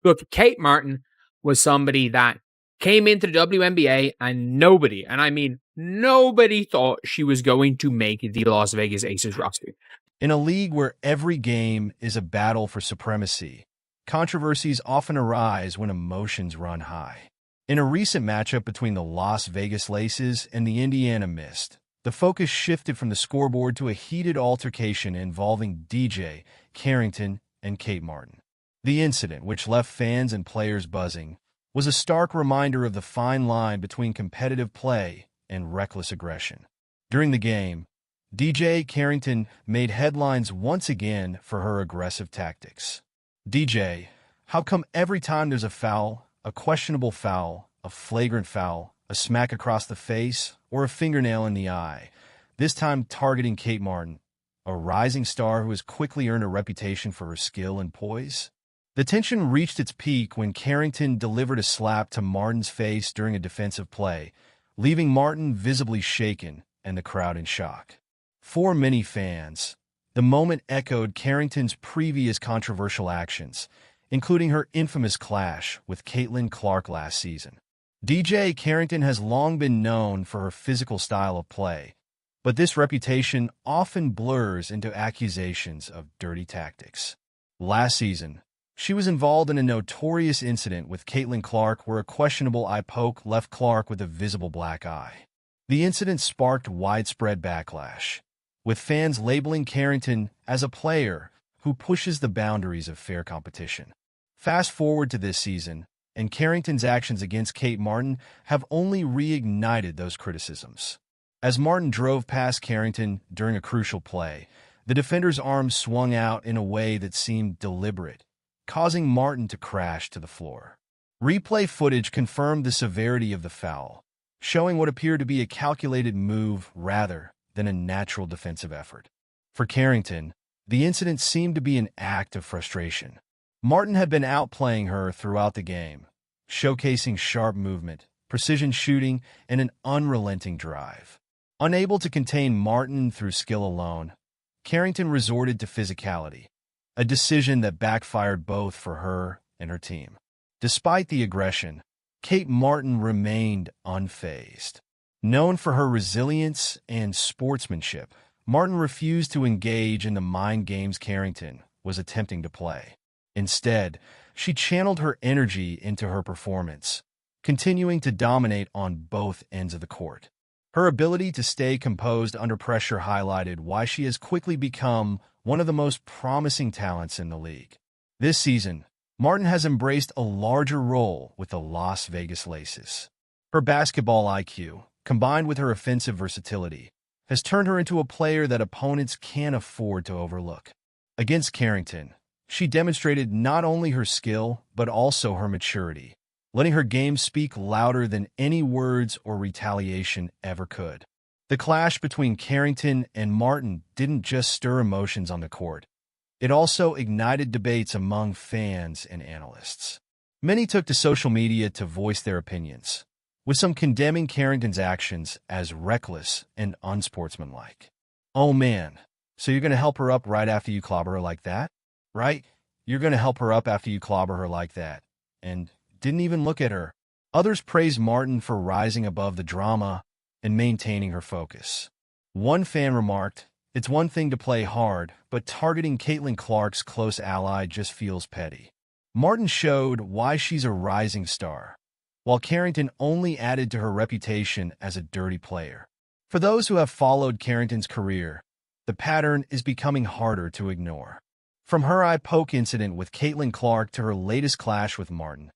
Look, Kate Martin was somebody that came into the WNBA and nobody, and I mean nobody, thought she was going to make the Las Vegas Aces roster. In a league where every game is a battle for supremacy, controversies often arise when emotions run high. In a recent matchup between the Las Vegas Laces and the Indiana Mist, the focus shifted from the scoreboard to a heated altercation involving Dijonai Carrington and Kate Martin. The incident, which left fans and players buzzing, was a stark reminder of the fine line between competitive play and reckless aggression. During the game, Dijonai Carrington made headlines once again for her aggressive tactics. DJ, how come every time there's a foul, a questionable foul, a flagrant foul, a smack across the face, or a fingernail in the eye, this time targeting Kate Martin, a rising star who has quickly earned a reputation for her skill and poise? The tension reached its peak when Carrington delivered a slap to Martin's face during a defensive play, leaving Martin visibly shaken and the crowd in shock. For many fans, the moment echoed Carrington's previous controversial actions, including her infamous clash with Caitlin Clark last season. Dijonai Carrington has long been known for her physical style of play, but this reputation often blurs into accusations of dirty tactics. Last season, she was involved in a notorious incident with Caitlin Clark where a questionable eye poke left Clark with a visible black eye. The incident sparked widespread backlash, with fans labeling Carrington as a player who pushes the boundaries of fair competition. Fast forward to this season, and Carrington's actions against Kate Martin have only reignited those criticisms. As Martin drove past Carrington during a crucial play, the defender's arm swung out in a way that seemed deliberate, causing Martin to crash to the floor. Replay footage confirmed the severity of the foul, showing what appeared to be a calculated move rather than a natural defensive effort. For Carrington, the incident seemed to be an act of frustration. Martin had been outplaying her throughout the game, showcasing sharp movement, precision shooting, and an unrelenting drive. Unable to contain Martin through skill alone, Carrington resorted to physicality, a decision that backfired both for her and her team. Despite the aggression, Kate Martin remained unfazed. Known for her resilience and sportsmanship, Martin refused to engage in the mind games Carrington was attempting to play. Instead, she channeled her energy into her performance, continuing to dominate on both ends of the court. Her ability to stay composed under pressure highlighted why she has quickly become one of the most promising talents in the league. This season, Martin has embraced a larger role with the Las Vegas Laces. Her basketball IQ, combined with her offensive versatility, has turned her into a player that opponents can't afford to overlook. Against Carrington, she demonstrated not only her skill, but also her maturity, letting her game speak louder than any words or retaliation ever could. The clash between Carrington and Martin didn't just stir emotions on the court. It also ignited debates among fans and analysts. Many took to social media to voice their opinions, with some condemning Carrington's actions as reckless and unsportsmanlike. Oh man, so you're going to help her up right after you clobber her like that? Right? You're going to help her up after you clobber her like that. And didn't even look at her. Others praised Martin for rising above the drama and maintaining her focus. One fan remarked, "It's one thing to play hard, but targeting Caitlin Clark's close ally just feels petty." Martin showed why she's a rising star, while Carrington only added to her reputation as a dirty player. For those who have followed Carrington's career, the pattern is becoming harder to ignore. From her eye poke incident with Caitlin Clark to her latest clash with Martin,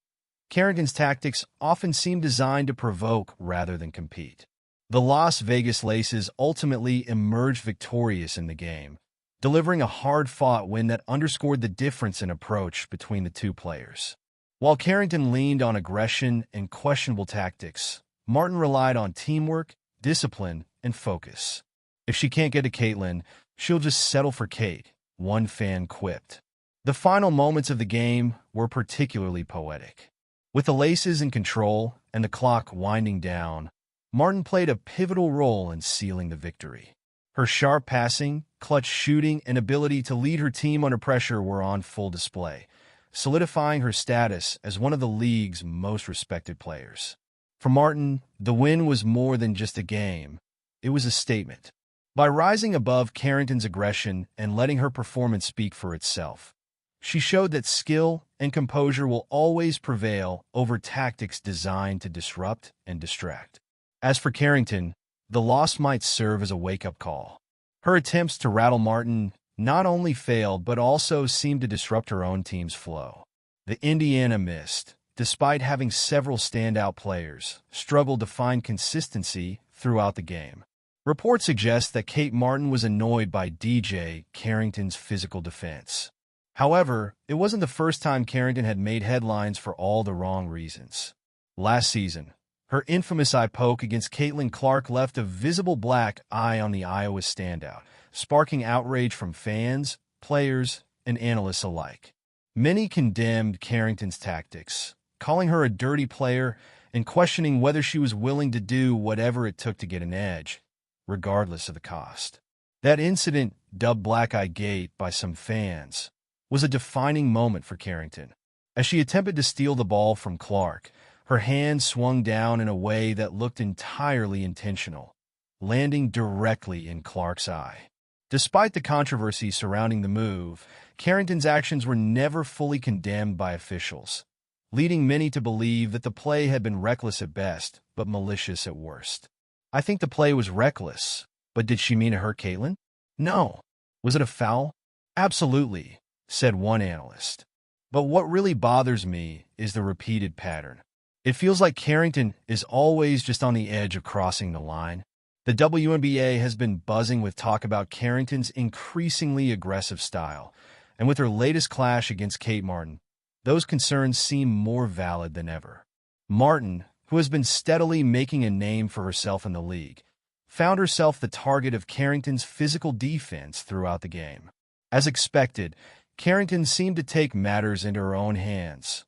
Carrington's tactics often seem designed to provoke rather than compete. The Las Vegas Laces ultimately emerged victorious in the game, delivering a hard-fought win that underscored the difference in approach between the two players. While Carrington leaned on aggression and questionable tactics, Martin relied on teamwork, discipline, and focus. "If she can't get to Caitlin, she'll just settle for Kate," one fan quipped. The final moments of the game were particularly poetic. With the Laces in control and the clock winding down, Martin played a pivotal role in sealing the victory. Her sharp passing, clutch shooting, and ability to lead her team under pressure were on full display, solidifying her status as one of the league's most respected players. For Martin, the win was more than just a game. It was a statement. By rising above Carrington's aggression and letting her performance speak for itself, she showed that skill and composure will always prevail over tactics designed to disrupt and distract. As for Carrington, the loss might serve as a wake-up call. Her attempts to rattle Martin not only failed but also seemed to disrupt her own team's flow. The Indiana Mist, despite having several standout players, struggled to find consistency throughout the game. Reports suggest that Kate Martin was annoyed by Dijonai Carrington's physical defense. However, it wasn't the first time Carrington had made headlines for all the wrong reasons. Last season, her infamous eye poke against Caitlin Clark left a visible black eye on the Iowa standout, sparking outrage from fans, players, and analysts alike. Many condemned Carrington's tactics, calling her a dirty player and questioning whether she was willing to do whatever it took to get an edge, regardless of the cost. That incident, dubbed Black Eye Gate by some fans, was a defining moment for Carrington. As she attempted to steal the ball from Clark, her hand swung down in a way that looked entirely intentional, landing directly in Clark's eye. Despite the controversy surrounding the move, Carrington's actions were never fully condemned by officials, leading many to believe that the play had been reckless at best, but malicious at worst. I think the play was reckless, but did she mean to hurt Caitlin? No. Was it a foul? Absolutely, said one analyst. But what really bothers me is the repeated pattern. It feels like Carrington is always just on the edge of crossing the line. The WNBA has been buzzing with talk about Carrington's increasingly aggressive style, and with her latest clash against Kate Martin, those concerns seem more valid than ever. Martin, who has been steadily making a name for herself in the league, found herself the target of Carrington's physical defense throughout the game. As expected, Carrington seemed to take matters into her own hands,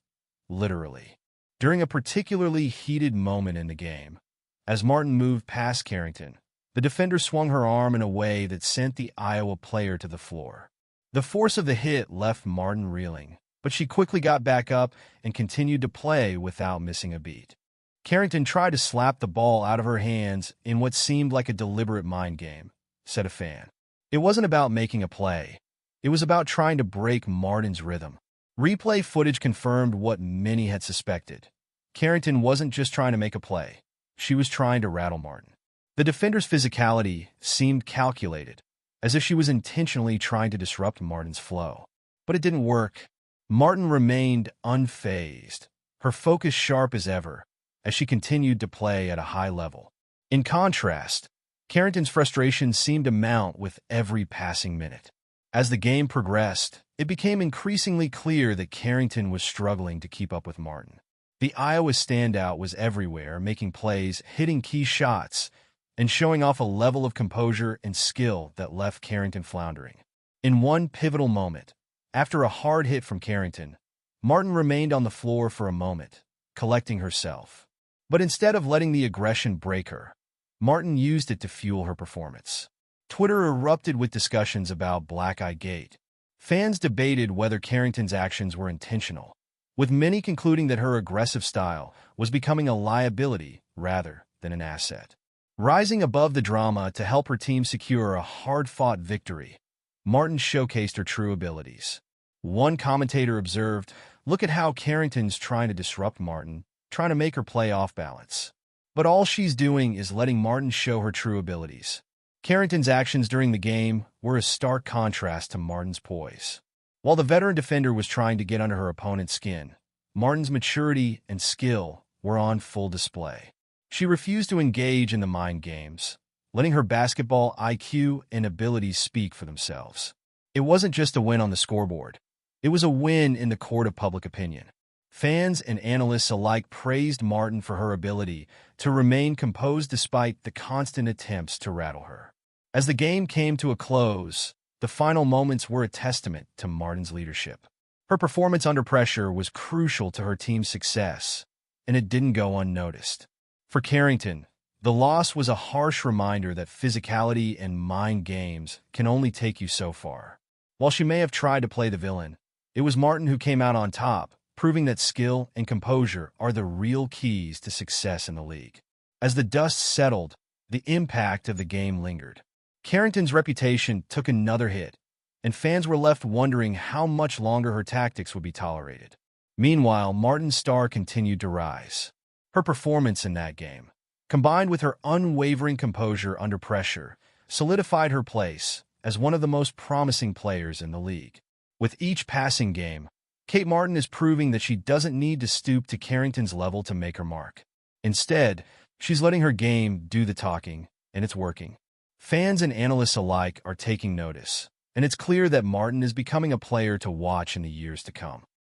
literally. During a particularly heated moment in the game, as Martin moved past Carrington, the defender swung her arm in a way that sent the Iowa player to the floor. The force of the hit left Martin reeling, but she quickly got back up and continued to play without missing a beat. Carrington tried to slap the ball out of her hands in what seemed like a deliberate mind game, said a fan. It wasn't about making a play. It was about trying to break Martin's rhythm. Replay footage confirmed what many had suspected. Carrington wasn't just trying to make a play. She was trying to rattle Martin. The defender's physicality seemed calculated, as if she was intentionally trying to disrupt Martin's flow. But it didn't work. Martin remained unfazed, her focus sharp as ever, as she continued to play at a high level. In contrast, Carrington's frustration seemed to mount with every passing minute. As the game progressed, it became increasingly clear that Carrington was struggling to keep up with Martin. The Iowa standout was everywhere, making plays, hitting key shots, and showing off a level of composure and skill that left Carrington floundering. In one pivotal moment, after a hard hit from Carrington, Martin remained on the floor for a moment, collecting herself. But instead of letting the aggression break her, Martin used it to fuel her performance. Twitter erupted with discussions about Black Eye Gate. Fans debated whether Carrington's actions were intentional, with many concluding that her aggressive style was becoming a liability rather than an asset. Rising above the drama to help her team secure a hard-fought victory, Martin showcased her true abilities. One commentator observed, "Look at how Carrington's trying to disrupt Martin, trying to make her play off balance. But all she's doing is letting Martin show her true abilities." Carrington's actions during the game were a stark contrast to Martin's poise. While the veteran defender was trying to get under her opponent's skin, Martin's maturity and skill were on full display. She refused to engage in the mind games, letting her basketball IQ and abilities speak for themselves. It wasn't just a win on the scoreboard. It was a win in the court of public opinion. Fans and analysts alike praised Martin for her ability to remain composed despite the constant attempts to rattle her. As the game came to a close, the final moments were a testament to Martin's leadership. Her performance under pressure was crucial to her team's success, and it didn't go unnoticed. For Carrington, the loss was a harsh reminder that physicality and mind games can only take you so far. While she may have tried to play the villain, It was Martin who came out on top, proving that skill and composure are the real keys to success in the league. As the dust settled, the impact of the game lingered. Carrington's reputation took another hit, and fans were left wondering how much longer her tactics would be tolerated. Meanwhile, Martin's star continued to rise. Her performance in that game, combined with her unwavering composure under pressure, solidified her place as one of the most promising players in the league. With each passing game, Kate Martin is proving that she doesn't need to stoop to Carrington's level to make her mark. Instead, she's letting her game do the talking, and it's working. Fans and analysts alike are taking notice, and it's clear that Martin is becoming a player to watch in the years to come.